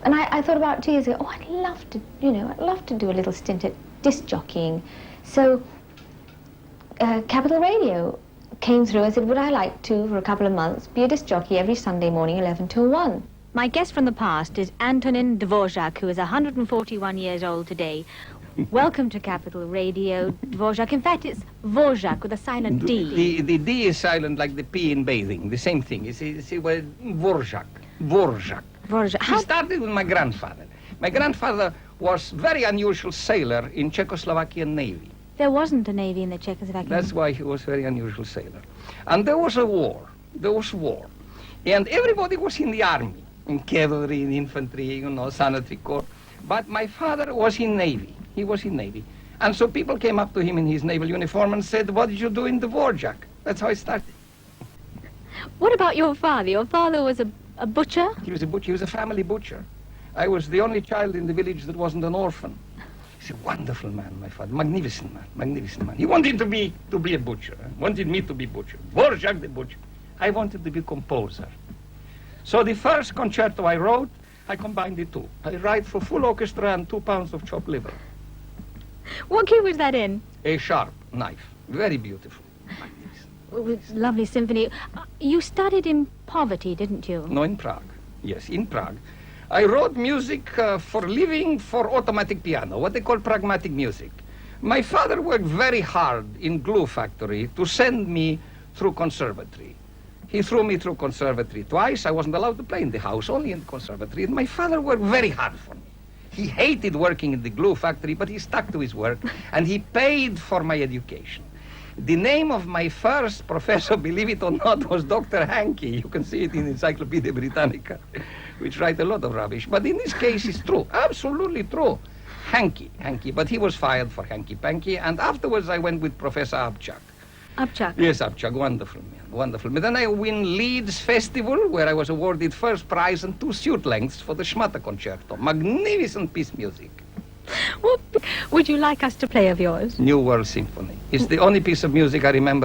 And I thought about 2 years ago, oh, I'd love to, I'd love to do a little stint at disc jockeying. So Capital Radio came through and said, would I like to, for a couple of months, be a disc jockey every Sunday morning, 11 till 1. My guest from the past is Antonín Dvořák, who is 141 years old today. Welcome to Capital Radio, Dvořák. In fact, it's Dvořák with a silent D. The D is silent like the P in bathing, the same thing. You see, well, Dvořák. Dvořák. Dvořák. It started with my grandfather. My grandfather was a very unusual sailor in Czechoslovakian Navy. There wasn't a navy in the Czechoslovakian. That's why he was a very unusual sailor. And there was a war. There was war. And everybody was in the army, in cavalry, in infantry, sanitary corps. But my father was in Navy. He was in Navy. And so people came up to him in his naval uniform and said, what did you do in the Dvořák? That's how it started. What about your father? Your father was a butcher? He was a butcher. He was a family butcher. I was the only child in the village that wasn't an orphan. He's a wonderful man, my father. Magnificent man, magnificent man. He wanted to be a butcher. Wanted me to be butcher. Dvořák the butcher. I wanted to be composer. So the first concerto I wrote, I combined the two. I write for full orchestra and 2 pounds of chopped liver. What key was that in? A sharp knife. Very beautiful. Magnificent. It was a lovely symphony. You studied in poverty, didn't you? No, in Prague. Yes, in Prague. I wrote music for living for automatic piano, what they call pragmatic music. My father worked very hard in glue factory to send me through conservatory. He threw me through conservatory twice. I wasn't allowed to play in the house, only in the conservatory. And my father worked very hard for me. He hated working in the glue factory, but he stuck to his work, and he paid for my education. The name of my first professor, believe it or not, was Dr. Hankey. You can see it in Encyclopedia Britannica, which write a lot of rubbish. But in this case, it's true, absolutely true. Hankey. But he was fired for hanky-panky, and afterwards I went with Professor Abchak. Abchak? Yes, Abchak, wonderful man, wonderful. But then I win Leeds Festival, where I was awarded first prize and 2 suite lengths for the Schmatter Concerto. Magnificent piece music. What would you like us to play of yours? New World Symphony. It's the only piece of music I remember